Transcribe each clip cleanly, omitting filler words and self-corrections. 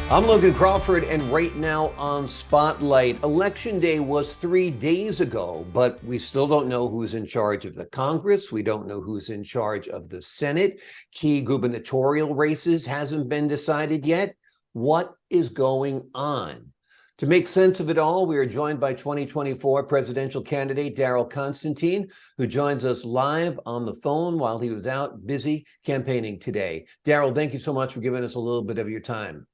I'm Logan Crawford, and right now on Spotlight, Election Day was 3 days ago, but we still don't know who's in charge of the Congress. We don't know who's in charge of the Senate. Key gubernatorial races hasn't been decided yet. What is going on? To make sense of it all, we are joined by 2024 presidential candidate Daryl Constantine, who joins us live on the phone while he was out busy campaigning today. Daryl, thank you so much for giving us a little bit of your time.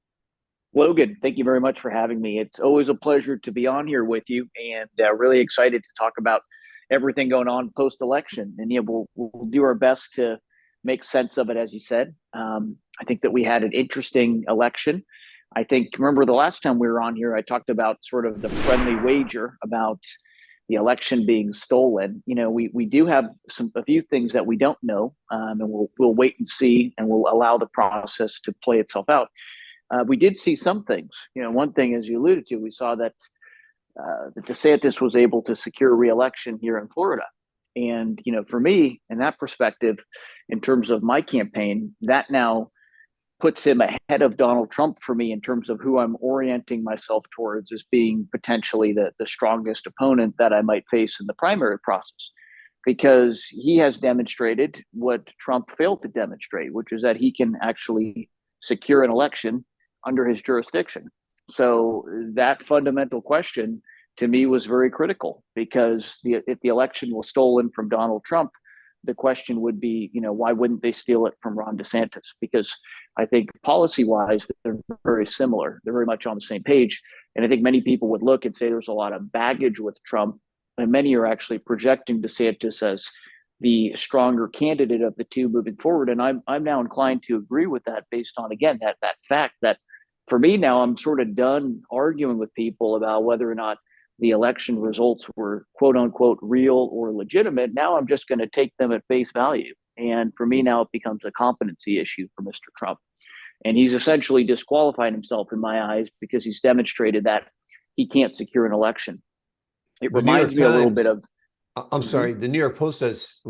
Logan, thank you very much for having me. It's always a pleasure to be on here with you, and really excited to talk about everything going on post-election. And we'll do our best to make sense of it, as you said. I think that we had an interesting election. I think, remember the last time we were on here, I talked about sort of the friendly wager about the election being stolen. We do have a few things that we don't know, and we'll wait and see, and we'll allow the process to play itself out. We did see some things. One thing, as you alluded to, we saw that DeSantis was able to secure re-election here in Florida. And, for me, in that perspective, in terms of my campaign, that now puts him ahead of Donald Trump for me in terms of who I'm orienting myself towards as being potentially the strongest opponent that I might face in the primary process. Because he has demonstrated what Trump failed to demonstrate, which is that he can actually secure an election under his jurisdiction. So that fundamental question to me was very critical, because if the election was stolen from Donald Trump, the question would be, why wouldn't they steal it from Ron DeSantis? Because I think policy-wise, they're very similar. They're very much on the same page. And I think many people would look and say there's a lot of baggage with Trump, and many are actually projecting DeSantis as the stronger candidate of the two moving forward. And I'm now inclined to agree with that, based on, again, that fact that for me now, I'm sort of done arguing with people about whether or not the election results were quote unquote real or legitimate. Now I'm just going to take them at face value. And for me now, it becomes a competency issue for Mr. Trump. And he's essentially disqualified himself in my eyes, because he's demonstrated that he can't secure an election. It The New York reminds me a little bit Times, of. I'm Mhm. sorry, the New York Post has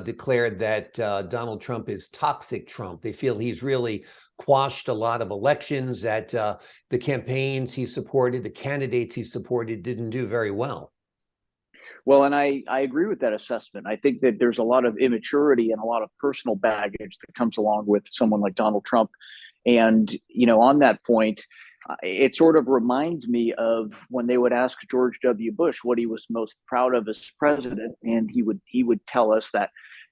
declared that Donald Trump is toxic Trump. They feel he's really quashed a lot of elections, that the campaigns he supported, the candidates he supported didn't do very well. Well, and I agree with that assessment. I think that there's a lot of immaturity and a lot of personal baggage that comes along with someone like Donald Trump. And, on that point, it sort of reminds me of when they would ask George W. Bush what he was most proud of as president. And he would tell us that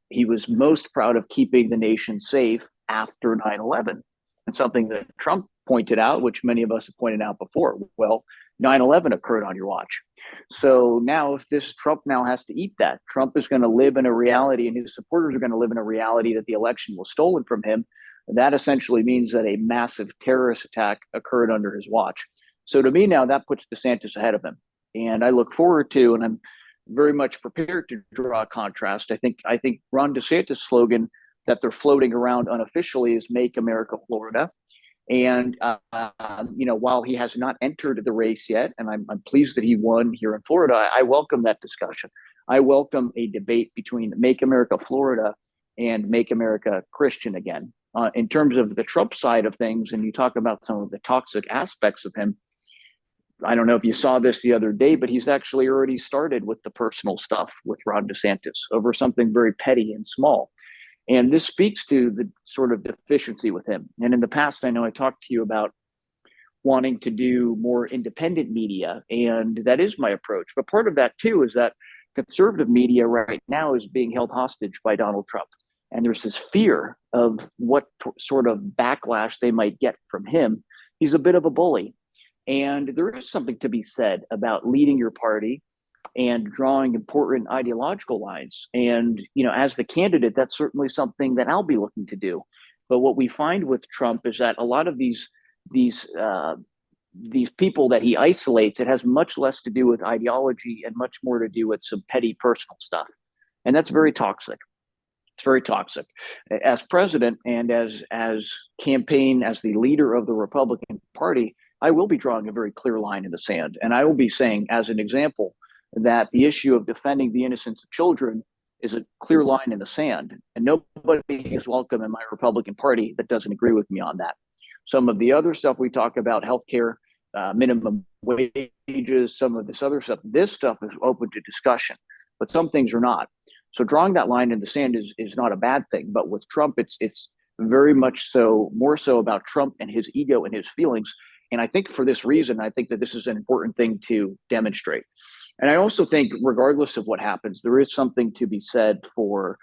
he was most proud of keeping the nation safe after 9/11. And something that Trump pointed out, which many of us have pointed out before. Well, 9/11 occurred on your watch. So now, if this Trump now has to eat that, Trump is going to live in a reality, and his supporters are going to live in a reality that the election was stolen from him. That essentially means that a massive terrorist attack occurred under his watch. So to me now, that puts DeSantis ahead of him. And I look forward to, and I'm very much prepared to draw a contrast. I think Ron DeSantis' slogan that they're floating around unofficially is "Make America Florida." And while he has not entered the race yet, and I'm pleased that he won here in Florida, I welcome that discussion. I welcome a debate between "Make America Florida" and "Make America Christian" again. In terms of the Trump side of things, and you talk about some of the toxic aspects of him, I don't know if you saw this the other day, but he's actually already started with the personal stuff with Ron DeSantis over something very petty and small. And this speaks to the sort of deficiency with him. And in the past, I know I talked to you about wanting to do more independent media, and that is my approach. But part of that, too, is that conservative media right now is being held hostage by Donald Trump. And there's this fear of what sort of backlash they might get from him. He's a bit of a bully. And there is something to be said about leading your party and drawing important ideological lines. And, as the candidate, that's certainly something that I'll be looking to do. But what we find with Trump is that a lot of these people that he isolates, it has much less to do with ideology and much more to do with some petty personal stuff. And that's very toxic. It's very toxic. As president and as campaign, as the leader of the Republican Party, I will be drawing a very clear line in the sand. And I will be saying, as an example, that the issue of defending the innocence of children is a clear line in the sand. And nobody is welcome in my Republican Party that doesn't agree with me on that. Some of the other stuff we talk about, healthcare, minimum wages, some of this other stuff, this stuff is open to discussion, but some things are not. So drawing that line in the sand is not a bad thing. But with Trump, it's very much so, more so about Trump and his ego and his feelings. And I think for this reason, I think that this is an important thing to demonstrate. And I also think, regardless of what happens, there is something to be said for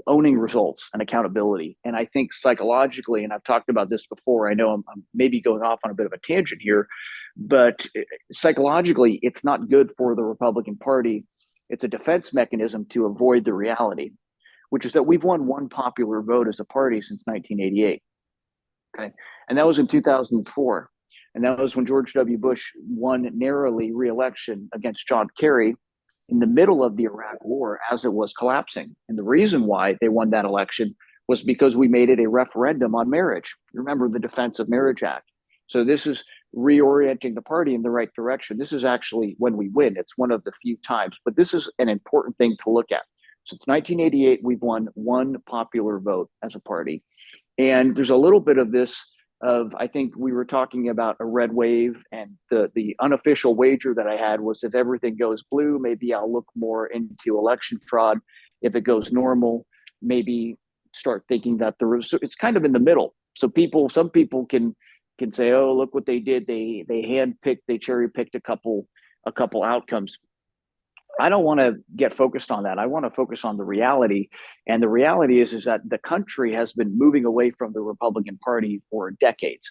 owning results and accountability. And I think psychologically, and I've talked about this before, I know I'm maybe going off on a bit of a tangent here, but psychologically, it's not good for the Republican Party. It's a defense mechanism to avoid the reality, which is that we've won one popular vote as a party since 1988. Okay. And that was in 2004. And that was when George W. Bush won narrowly re-election against John Kerry in the middle of the Iraq War as it was collapsing. And the reason why they won that election was because we made it a referendum on marriage. Remember the Defense of Marriage Act. So this is reorienting the party in the right direction. This is actually when we win. It's one of the few times, but this is an important thing to look at. Since 1988, we've won one popular vote as a party. And there's a little bit of this of, I think we were talking about a red wave, and the unofficial wager that I had was, if everything goes blue, maybe I'll look more into election fraud. If it goes normal, maybe start thinking that it's kind of in the middle. So some people can say, oh, look what they did. They handpicked, they cherry picked a couple outcomes. I don't want to get focused on that. I want to focus on the reality. And the reality is that the country has been moving away from the Republican Party for decades.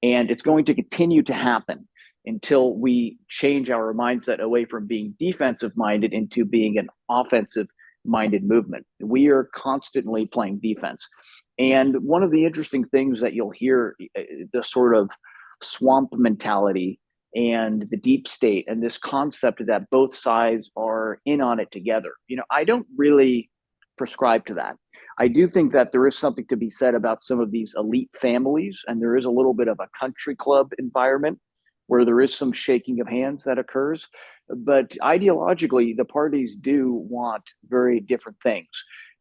And it's going to continue to happen until we change our mindset away from being defensive minded into being an offensive minded movement. We are constantly playing defense. And one of the interesting things that you'll hear, the sort of swamp mentality and the deep state, and this concept that both sides are in on it together. I don't really prescribe to that. I do think that there is something to be said about some of these elite families, and there is a little bit of a country club environment where there is some shaking of hands that occurs. But ideologically, the parties do want very different things.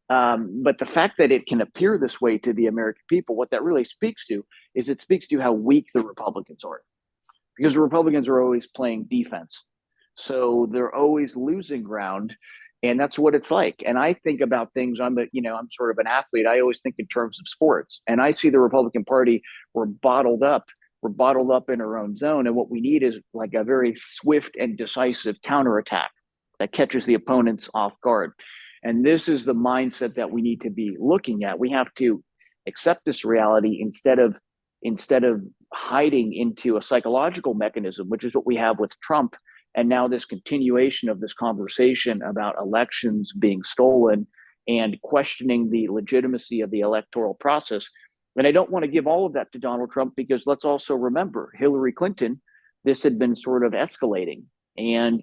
But the fact that it can appear this way to the American people, what that really speaks to is, it speaks to how weak the Republicans are. Because the Republicans are always playing defense. So they're always losing ground. And that's what it's like. And I think about things, I'm sort of an athlete. I always think in terms of sports. And I see the Republican Party, we're bottled up in our own zone. And what we need is like a very swift and decisive counterattack that catches the opponents off guard. And this is the mindset that we need to be looking at. We have to accept this reality instead of hiding into a psychological mechanism, which is what we have with Trump. And now this continuation of this conversation about elections being stolen and questioning the legitimacy of the electoral process. And I don't want to give all of that to Donald Trump, because let's also remember Hillary Clinton, this had been sort of escalating. And,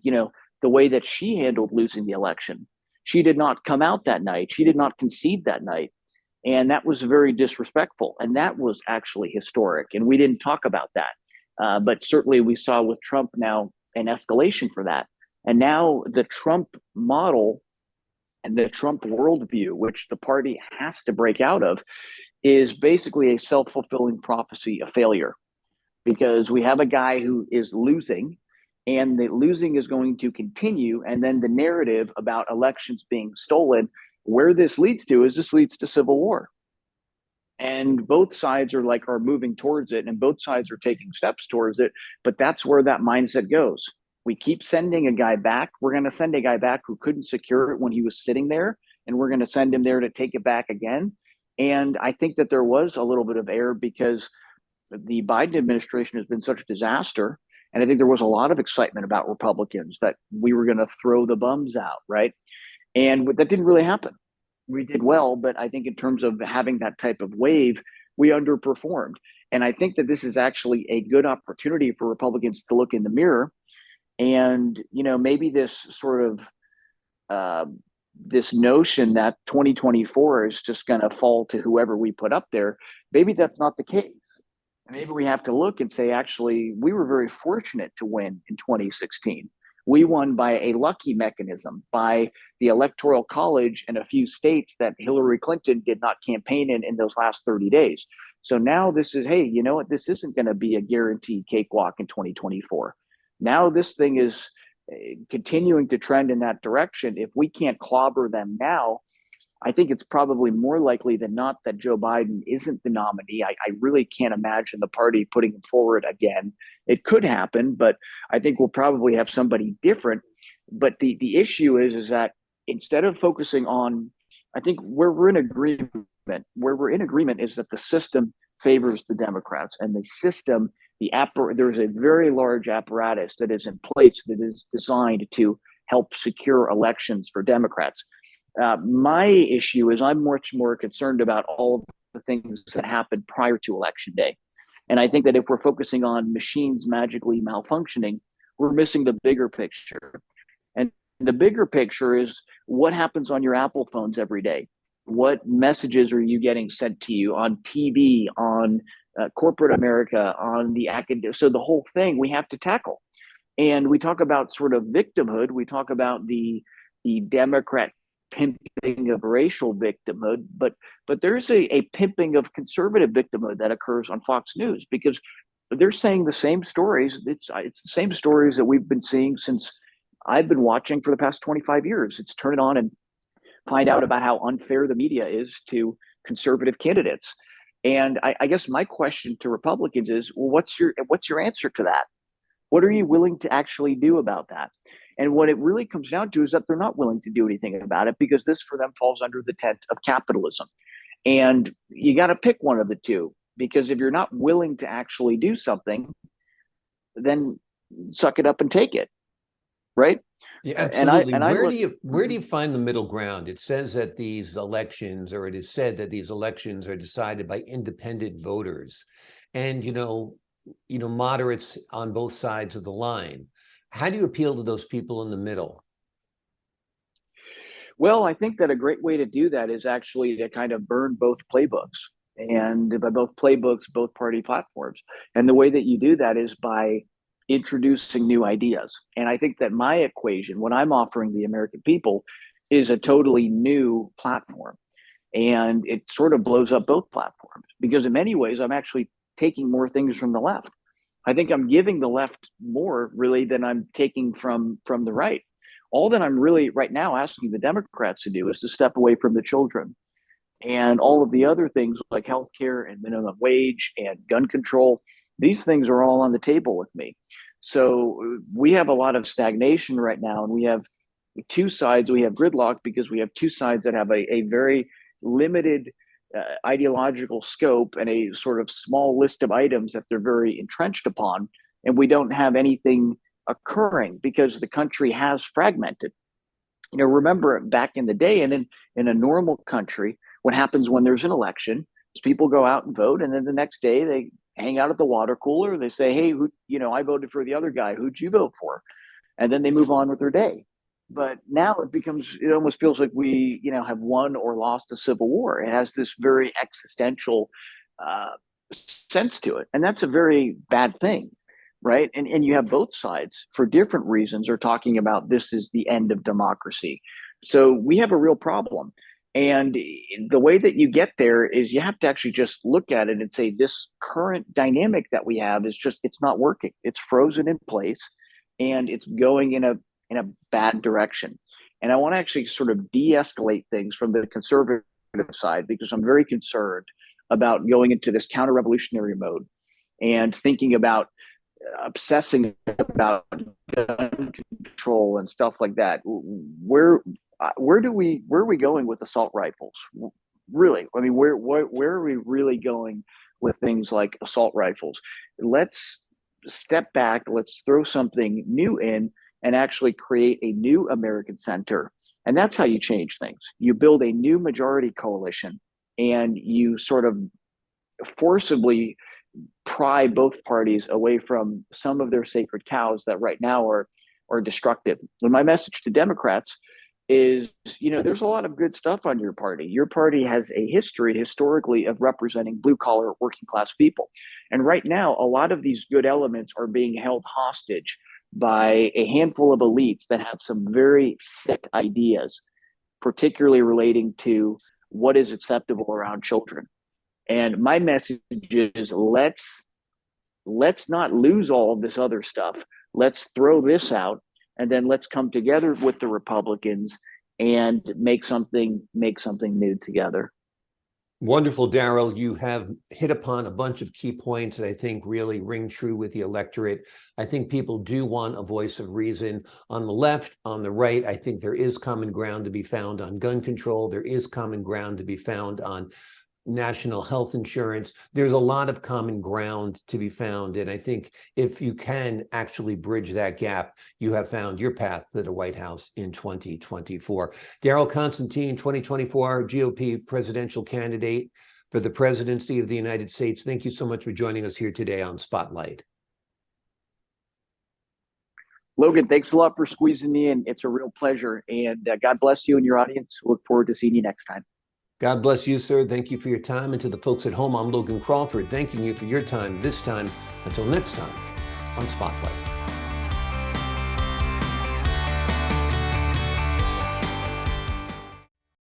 the way that she handled losing the election, she did not come out that night. She did not concede that night. And that was very disrespectful. And that was actually historic. And we didn't talk about that. But certainly we saw with Trump now an escalation for that. And now the Trump model and the Trump worldview, which the party has to break out of, is basically a self-fulfilling prophecy of failure. Because we have a guy who is losing, and the losing is going to continue. And then the narrative about elections being stolen, where this leads to civil war. And both sides are moving towards it, and both sides are taking steps towards it. But that's where that mindset goes. We keep sending a guy back. We're going to send a guy back who couldn't secure it when he was sitting there, and we're going to send him there to take it back again. And I think that there was a little bit of error, because the Biden administration has been such a disaster. And I think there was a lot of excitement about Republicans that we were going to throw the bums out, right? And that didn't really happen. We did well, but I think in terms of having that type of wave, we underperformed. And I think that this is actually a good opportunity for Republicans to look in the mirror. And, maybe this sort of this notion that 2024 is just going to fall to whoever we put up there, maybe that's not the case. Maybe we have to look and say, actually, we were very fortunate to win in 2016. We won by a lucky mechanism, by the Electoral College and a few states that Hillary Clinton did not campaign in those last 30 days. So now this is, hey, you know what? This isn't going to be a guaranteed cakewalk in 2024. Now this thing is continuing to trend in that direction. If we can't clobber them now, I think it's probably more likely than not that Joe Biden isn't the nominee. I really can't imagine the party putting him forward again. It could happen, but I think we'll probably have somebody different. But the issue is that instead of focusing on, I think where we're in agreement is that the system favors the Democrats, and the system, there's a very large apparatus that is in place that is designed to help secure elections for Democrats. My issue is I'm much more concerned about all of the things that happened prior to election day. And I think that if we're focusing on machines magically malfunctioning, we're missing the bigger picture. And the bigger picture is what happens on your Apple phones every day. What messages are you getting sent to you on TV, on corporate America, on the academic? So the whole thing we have to tackle. And we talk about sort of victimhood. We talk about the Democrat pimping of racial victimhood, but there's a pimping of conservative victimhood that occurs on Fox News, because they're saying the same stories. It's the same stories that we've been seeing since I've been watching for the past 25 years. It's turn it on and find out about how unfair the media is to conservative candidates. And I guess my question to Republicans is, well, what's your answer to that? What are you willing to actually do about that? And what it really comes down to is that they're not willing to do anything about it, because this for them falls under the tent of capitalism. And you got to pick one of the two, because if you're not willing to actually do something, then suck it up and take it. Right. Yeah, absolutely. And I look, where do you find the middle ground? It says that these elections, or it is said that these elections are decided by independent voters, and moderates on both sides of the line. How do you appeal to those people in the middle? Well, I think that a great way to do that is actually to kind of burn both playbooks, and by both playbooks, both party platforms. And the way that you do that is by introducing new ideas. And I think that my equation, what I'm offering the American people, is a totally new platform. And it sort of blows up both platforms, because in many ways, I'm actually taking more things from the left. I think I'm giving the left more really than I'm taking from the right. All that I'm really right now asking the Democrats to do is to step away from the children, and all of the other things like healthcare and minimum wage and gun control. These things are all on the table with me. So we have a lot of stagnation right now, and we have two sides. We have gridlock because we have two sides that have a very limited ideological scope and a sort of small list of items that they're very entrenched upon. And we don't have anything occurring because the country has fragmented. Remember back in the day, and in a normal country, what happens when there's an election is people go out and vote, and then the next day they hang out at the water cooler. They say, hey, I voted for the other guy. Who'd you vote for? And then they move on with their day. But now it almost feels like we, have won or lost a civil war. It has this very existential sense to it. And that's a very bad thing, right? And you have both sides for different reasons are talking about this is the end of democracy. So we have a real problem. And the way that you get there is you have to actually just look at it and say, this current dynamic that we have it's not working. It's frozen in place, and it's going in a bad direction. And I want to actually sort of de-escalate things from the conservative side, because I'm very concerned about going into this counter-revolutionary mode and thinking about obsessing about gun control and stuff like that. Where are we going with assault rifles? Really, I mean, where are we really going with things like assault rifles? Let's step back. Let's throw something new in and actually create a new American center. And that's how you change things. You build a new majority coalition, and you sort of forcibly pry both parties away from some of their sacred cows that right now are destructive. And my message to Democrats is, there's a lot of good stuff on your party. Your party has a history historically of representing blue collar working class people. And right now, a lot of these good elements are being held hostage by a handful of elites that have some very sick ideas, particularly relating to what is acceptable around children. And my message is let's not lose all of this other stuff. Let's throw this out, and then let's come together with the Republicans and make something new together. Wonderful, Daryl. You have hit upon a bunch of key points that I think really ring true with the electorate. I think people do want a voice of reason on the left, on the right. I think there is common ground to be found on gun control. There is common ground to be found on national health insurance. There's a lot of common ground to be found. And I think if you can actually bridge that gap, you have found your path to the White House in 2024. Daryl Constantine, 2024 GOP presidential candidate for the presidency of the United States. Thank you so much for joining us here today on Spotlight. Logan, thanks a lot for squeezing me in. It's a real pleasure. And God bless you and your audience. Look forward to seeing you next time. God bless you, sir. Thank you for your time. And to the folks at home, I'm Logan Crawford, thanking you for your time this time. Until next time on Spotlight.